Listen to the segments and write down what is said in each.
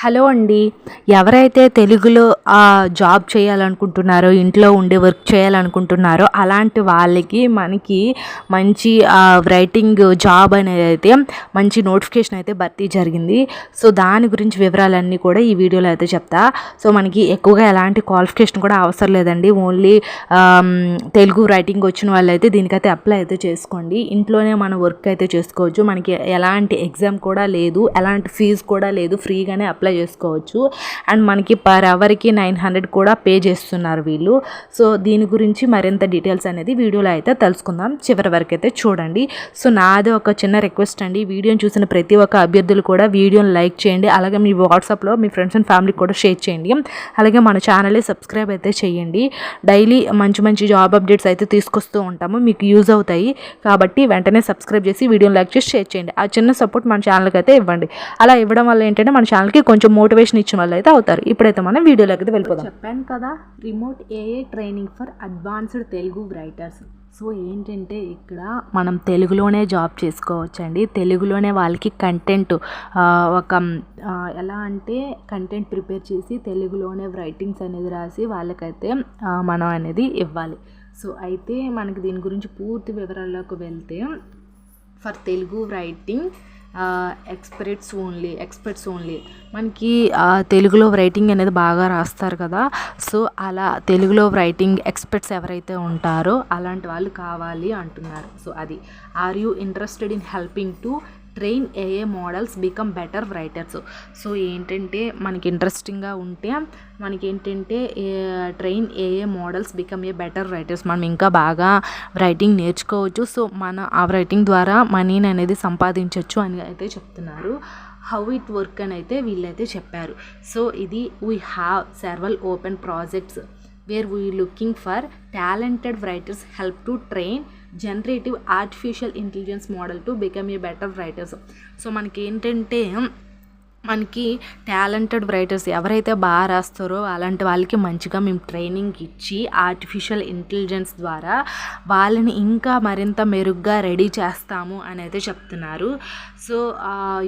Hello అండి. ఎవరైతే తెలుగులో జాబ్ చేయాలనుకుంటున్నారో, ఇంట్లో ఉండి వర్క్ చేయాలనుకుంటున్నారో అలాంటి వాళ్ళకి మనకి మంచి రైటింగ్ జాబ్ అనేది అయితే మంచి నోటిఫికేషన్ అయితే భర్తీ జరిగింది. సో దాని గురించి వివరాలన్నీ కూడా ఈ వీడియోలో అయితే చెప్తా. సో మనకి ఎక్కువగా ఎలాంటి క్వాలిఫికేషన్ కూడా అవసరం లేదండి. ఓన్లీ తెలుగు రైటింగ్ వచ్చిన వాళ్ళైతే దీనికైతే అప్లై అయితే చేసుకోండి. ఇంట్లోనే మనం వర్క్ అయితే చేసుకోవచ్చు. మనకి ఎలాంటి ఎగ్జామ్ కూడా లేదు, ఎలాంటి ఫీజు కూడా లేదు, ఫ్రీగానే అప్లై చేసుకోవచ్చు. అండ్ మనకి పర్ అవర్కి 900 కూడా పే చేస్తున్నారు వీళ్ళు. సో దీని గురించి మరింత డీటెయిల్స్ అనేది వీడియోలో అయితే తెలుసుకుందాం. చివరి వరకు అయితే చూడండి. సో నాది ఒక చిన్న రిక్వెస్ట్ అండి, వీడియోని చూసిన ప్రతి ఒక్క అభ్యర్థులు కూడా వీడియోని లైక్ చేయండి. అలాగే మీ వాట్సాప్లో మీ ఫ్రెండ్స్ అండ్ ఫ్యామిలీకి కూడా షేర్ చేయండి. అలాగే మన ఛానల్ని సబ్స్క్రైబ్ అయితే చేయండి. డైలీ మంచి మంచి జాబ్ అప్డేట్స్ అయితే తీసుకొస్తూ ఉంటాము, మీకు యూజ్ అవుతాయి. కాబట్టి వెంటనే సబ్స్క్రైబ్ చేసి వీడియోని లైక్ చేసి షేర్ చేయండి. ఆ చిన్న సపోర్ట్ మన ఛానల్కి అయితే ఇవ్వండి. అలా ఇవ్వడం వల్ల ఏంటంటే మన ఛానల్కి కొంచెం మోటివేషన్ ఇచ్చిన వాళ్ళు అయితే అవుతారు. ఇప్పుడైతే మనం వీడియోలోకి అయితే వెళ్ళిపోదాం. చెప్పాను కదా, remote AI training for advanced Telugu writers. So ఏంటంటే ఇక్కడ మనం తెలుగులోనే జాబ్ చేసుకోవచ్చండి. తెలుగులోనే వాళ్ళకి కంటెంట్ ఎలా అంటే కంటెంట్ ప్రిపేర్ చేసి తెలుగులోనే రైటింగ్స్ అనేది రాసి వాళ్ళకైతే మనం అనేది ఇవ్వాలి. సో అయితే మనకి దీని గురించి పూర్తి వివరాల్లోకి వెళ్తే, for Telugu writing experts only మనకి తెలుగులో రైటింగ్ అనేది బాగా రాస్తారు కదా. సో అలా తెలుగులో రైటింగ్ ఎక్స్పర్ట్స్ ఎవరైతే ఉంటారో అలాంటి వాళ్ళు కావాలి అంటున్నారు. సో అది, are you interested in helping to train AI models become better writers. So ఏంటంటే మనకి ఇంట్రెస్టింగ్గా ఉంటే మనకి ఏంటంటే train AI models become a better writers, మనం ఇంకా బాగా రైటింగ్ నేర్చుకోవచ్చు. సో మన ఆ రైటింగ్ ద్వారా మనీని అనేది సంపాదించవచ్చు అని అయితే చెప్తున్నారు. హౌ ఇట్ వర్క్ అని అయితే వీళ్ళైతే చెప్పారు. సో ఇది we have several open projects where we looking for talented writers help to train generative artificial intelligence model to become a better writers. So మనకి ఏంటంటే మనకి టాలెంటెడ్ రైటర్స్ ఎవరైతే బాగా రాస్తారో అలాంటి వాళ్ళకి మంచిగా మేము ట్రైనింగ్ ఇచ్చి ఆర్టిఫిషియల్ ఇంటెలిజెన్స్ ద్వారా వాళ్ళని ఇంకా మరింత మెరుగ్గా రెడీ చేస్తాము అని అయితే చెప్తున్నారు. సో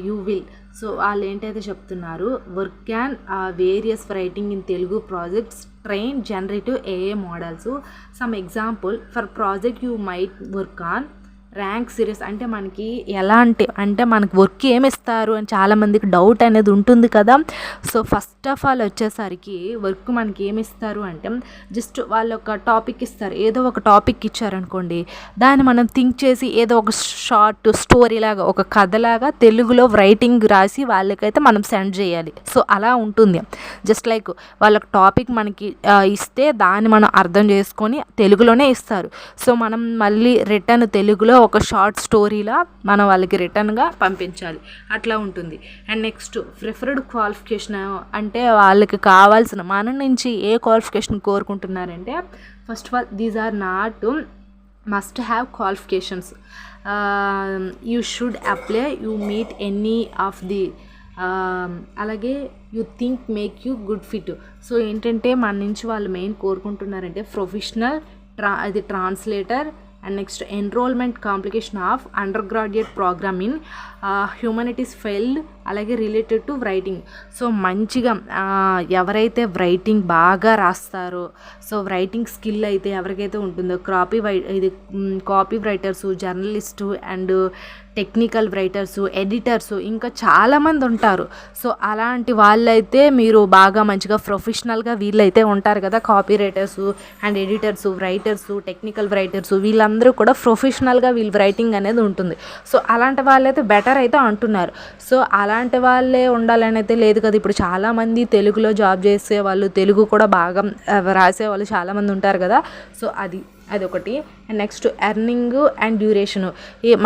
యూ విల్, సో వాళ్ళు ఏంటైతే చెప్తున్నారు, work can various writing in Telugu projects train generative AI models. Some example for project you might work on rank series. అంటే మనకి అంటే మనకి వర్క్ ఏమి ఇస్తారు అని చాలామందికి డౌట్ అనేది ఉంటుంది కదా. సో ఫస్ట్ ఆఫ్ ఆల్ వచ్చేసరికి వర్క్ మనకి ఏమి ఇస్తారు అంటే జస్ట్ వాళ్ళు ఒక టాపిక్ ఇస్తారు, ఏదో ఒక టాపిక్ ఇచ్చారనుకోండి, దాన్ని మనం థింక్ చేసి ఏదో ఒక షార్ట్ స్టోరీ లాగా, ఒక కథలాగా తెలుగులో రైటింగ్ రాసి వాళ్ళకైతే మనం సెండ్ చేయాలి. సో అలా ఉంటుంది. జస్ట్ లైక్ వాళ్ళకి టాపిక్ మనకి ఇస్తే దాన్ని మనం అర్థం చేసుకొని తెలుగులోనే ఇస్తారు. సో మనం మళ్ళీ రిటర్న్ తెలుగులో ఒక షార్ట్ స్టోరీలా మనం వాళ్ళకి రిటర్న్గా పంపించాలి. అట్లా ఉంటుంది. అండ్ నెక్స్ట్ ప్రిఫర్డ్ క్వాలిఫికేషన్ అంటే వాళ్ళకి కావాల్సిన మన నుంచి ఏ క్వాలిఫికేషన్ కోరుకుంటున్నారంటే, first of all these are not must have qualifications. You should apply, you meet any of the, అలాగే you think make you good fit. So ఏంటంటే మన నుంచి వాళ్ళు మెయిన్ కోరుకుంటున్నారంటే ప్రొఫెషనల్ అది translator. And next enrolment complication of undergraduate programme in humanities field, అలాగే related to writing. So మంచిగా ఎవరైతే రైటింగ్ బాగా రాస్తారో, సో రైటింగ్ స్కిల్ అయితే ఎవరికైతే ఉంటుందో, copywriters, journalist and technical writers, editors, ఇంకా చాలామంది ఉంటారు. సో అలాంటి వాళ్ళైతే మీరు బాగా మంచిగా ప్రొఫెషనల్గా వీళ్ళైతే ఉంటారు కదా, copywriters and editors, writers, technical writers, వీళ్ళందరూ కూడా ప్రొఫెషనల్గా వీళ్ళ రైటింగ్ అనేది ఉంటుంది. సో అలాంటి వాళ్ళైతే బెటర్ అయితే అంటున్నారు. సో అలాంటి వాళ్ళే ఉండాలని అయితే లేదు కదా. ఇప్పుడు చాలామంది తెలుగులో జాబ్ చేసే వాళ్ళు, తెలుగు కూడా బాగా రాసే వాళ్ళు చాలామంది ఉంటారు కదా. సో అదొకటి. And next earning and duration.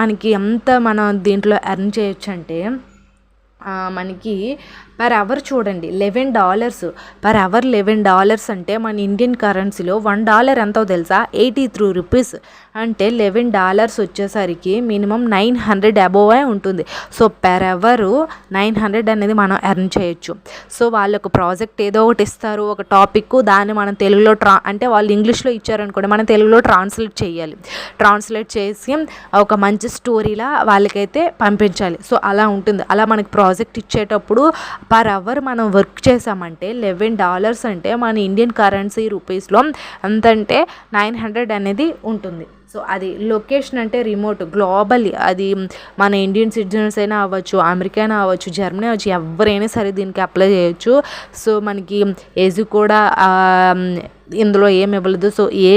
మనకి ఎంత మనం దీంట్లో ఎర్న్ చేయొచ్చు అంటే మనకి పర్ అవర్ చూడండి $11 పర్ అవర్. $11 అంటే మన ఇండియన్ కరెన్సీలో $1 ఎంతో తెలుసా? 83 రూపీస్. అంటే $11 వచ్చేసరికి మినిమం 900 అబోవ్ ఉంటుంది. సో పర్ అవరు 900 అనేది మనం ఎర్న్ చేయొచ్చు. సో వాళ్ళు ఒక ప్రాజెక్ట్ ఏదో ఒకటి ఇస్తారు, ఒక టాపిక్, దాన్ని మనం తెలుగులో అంటే వాళ్ళు ఇంగ్లీష్లో ఇచ్చారనుకోండి, మనం తెలుగులో ట్రాన్స్లేట్ చేయాలి. ట్రాన్స్లేట్ చేసి ఒక మంచి స్టోరీలా వాళ్ళకైతే పంపించాలి. సో అలా ఉంటుంది. అలా మనకి ప్రాజెక్ట్ ఇచ్చేటప్పుడు పర్ అవర్ మనం వర్క్ చేసామంటే $11 అంటే మన ఇండియన్ కరెన్సీ రూపీస్లో ఎంతంటే 900 అనేది ఉంటుంది. సో అది లొకేషన్ అంటే రిమోట్ గ్లోబల్లీ, అది మన ఇండియన్ సిటిజన్స్ అయినా అవ్వచ్చు, అమెరికా అయినా అవ్వచ్చు, జర్మనీ అవ్వచ్చు, ఎవరైనా సరే దీనికి అప్లై చేయొచ్చు. సో మనకి ఏజ్ కూడా ఇందులో ఏమి ఇవ్వలేదు. సో ఏ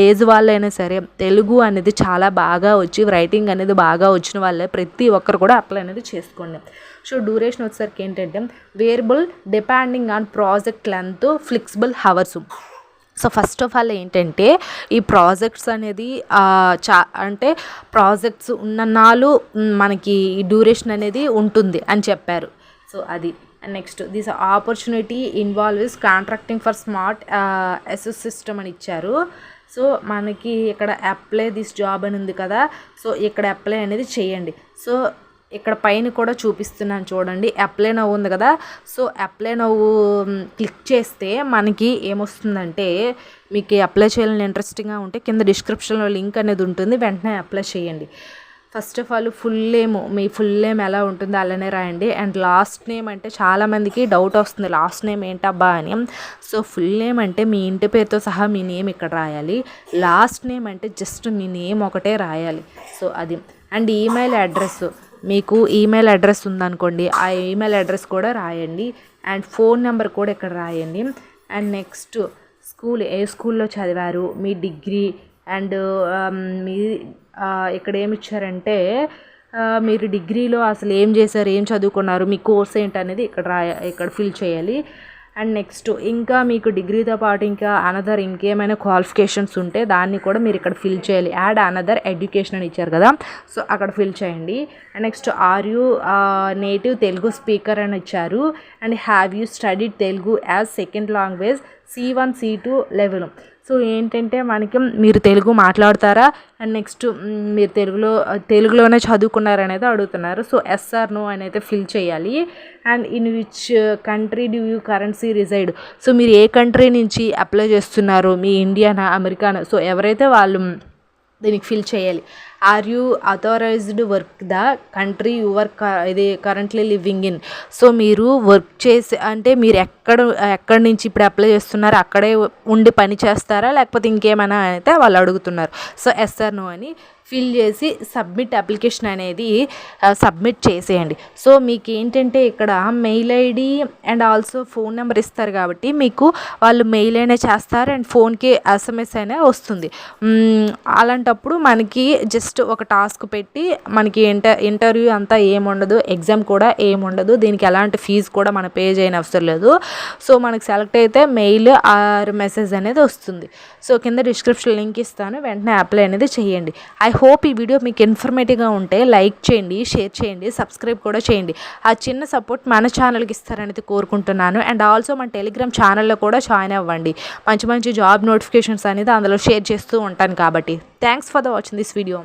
ఏజ్ వాళ్ళైనా సరే తెలుగు అనేది చాలా బాగా వచ్చి రైటింగ్ అనేది బాగా వచ్చిన వాళ్ళే ప్రతి ఒక్కరు కూడా అప్లై అనేది చేసుకోండి. సో డ్యూరేషన్ వచ్చేసరికి ఏంటంటే variable depending on project length, flexible hours. So first of all ఏంటంటే ఈ ప్రాజెక్ట్స్ అనేది అంటే ప్రాజెక్ట్స్ ఉన్ననాళ్ళు మనకి ఈ డ్యూరేషన్ అనేది ఉంటుంది అని చెప్పారు. సో అది next this opportunity involves contracting for smart assess system అని ఇచ్చారు. సో మనకి ఇక్కడ అప్లై దిస్ జాబ్ అని ఉంది కదా, సో ఇక్కడ అప్లై అనేది చేయండి. సో ఇక్కడ పైన కూడా చూపిస్తున్నాను చూడండి, అప్లై నౌ ఉంది కదా. సో అప్లై నౌ క్లిక్ చేస్తే మనకి ఏమొస్తుందంటే, మీకు అప్లై చేయాలని ఇంట్రెస్టింగ్గా ఉంటే కింద డిస్క్రిప్షన్లో లింక్ అనేది ఉంటుంది, వెంటనే అప్లై చేయండి. First of all full name, me full name ఎలా ఉంటుందో అలానే రాయండి. అండ్ లాస్ట్ నేమ్ అంటే చాలామందికి డౌట్ వస్తుంది, లాస్ట్ నేమ్ ఏంటబ్బా అని. సో ఫుల్ నేమ్ అంటే మీ ఇంటి పేరుతో సహా మీ నేమ్ ఇక్కడ రాయాలి. లాస్ట్ నేమ్ అంటే జస్ట్ మీ నేమ్ ఒకటే రాయాలి. సో అది. అండ్ ఈమెయిల్ అడ్రస్, మీకు ఈమెయిల్ అడ్రస్ ఉందనుకోండి, ఆ ఈమెయిల్ అడ్రస్ కూడా రాయండి. అండ్ ఫోన్ నెంబర్ కూడా ఇక్కడ రాయండి. అండ్ నెక్స్ట్ స్కూల్, ఏ స్కూల్లో చదివారు, మీ డిగ్రీ, అండ్ మీ ఇక్కడ ఏమి ఇచ్చారంటే మీరు డిగ్రీలో అసలు ఏం చేశారు, ఏం చదువుకున్నారు, మీ కోర్స్ ఏంటనేది ఇక్కడ ఫిల్ చేయాలి. అండ్ నెక్స్ట్ ఇంకా మీకు డిగ్రీతో పాటు ఇంకా అనదర్ ఇంకేమైనా క్వాలిఫికేషన్స్ ఉంటే దాన్ని కూడా మీరు ఇక్కడ ఫిల్ చేయాలి. యాడ్ అనదర్ ఎడ్యుకేషన్ అని ఇచ్చారు కదా, సో అక్కడ ఫిల్ చేయండి. And next are you native Telugu speaker అని ఇచ్చారు. And have you studied Telugu as second language C1 C2 level. So ఏంటంటే మనకి మీరు తెలుగు మాట్లాడతారా, అండ్ నెక్స్ట్ మీరు తెలుగులోనే చదువుకున్నారనేది అడుగుతున్నారు. సో SR నో అనేది ఫిల్ చేయాలి. And in which country do you currently reside, so మీరు ఏ కంట్రీ నుంచి అప్లై చేస్తున్నారు, మీ ఇండియానా అమెరికానా, సో ఎవరైతే వాళ్ళు దీనికి ఫిల్ చేయాలి. Are you authorised work the country your ఇది కరెంట్లీ లివింగ్ ఇన్, సో మీరు వర్క్ చేసి అంటే మీరు ఎక్కడి నుంచి ఇప్పుడు అప్లై చేస్తున్నారో అక్కడే ఉండి పని చేస్తారా లేకపోతే ఇంకేమైనా అయితే వాళ్ళు అడుగుతున్నారు. సో SR నో అని ఫిల్ చేసి సబ్మిట్ అప్లికేషన్ అనేది సబ్మిట్ చేసేయండి. సో మీకు ఏంటంటే ఇక్కడ mail ID and also phone number ఇస్తారు కాబట్టి మీకు వాళ్ళు మెయిల్ అయినా చేస్తారు అండ్ ఫోన్కి SMS అయినా వస్తుంది. అలాంటప్పుడు మనకి జస్ట్ ఒక టాస్క్ పెట్టి మనకి ఇంటర్వ్యూ అంతా ఏముండదు, ఎగ్జామ్ కూడా ఏముండదు, దీనికి ఎలాంటి ఫీజు కూడా మన పే చేయని అవసరం లేదు. సో మనకి సెలెక్ట్ అయితే మెయిల్ ఆర్ మెసేజ్ అనేది వస్తుంది. సో కింద డిస్క్రిప్షన్ లింక్ ఇస్తాను, వెంటనే అప్లై అనేది చేయండి. ఐ హోప్ ఈ వీడియో మీకు ఇన్ఫర్మేటివ్గా ఉంటే లైక్ చేయండి, షేర్ చేయండి, సబ్స్క్రైబ్ కూడా చేయండి. ఆ చిన్న సపోర్ట్ మన ఛానల్కి ఇస్తారనేది కోరుకుంటున్నాను. అండ్ ఆల్సో మన టెలిగ్రామ్ ఛానల్లో కూడా జాయిన్ అవ్వండి, మంచి మంచి జాబ్ నోటిఫికేషన్స్ అనేది అందులో షేర్ చేస్తూ ఉంటాను కాబట్టి. Thanks for the watching this video.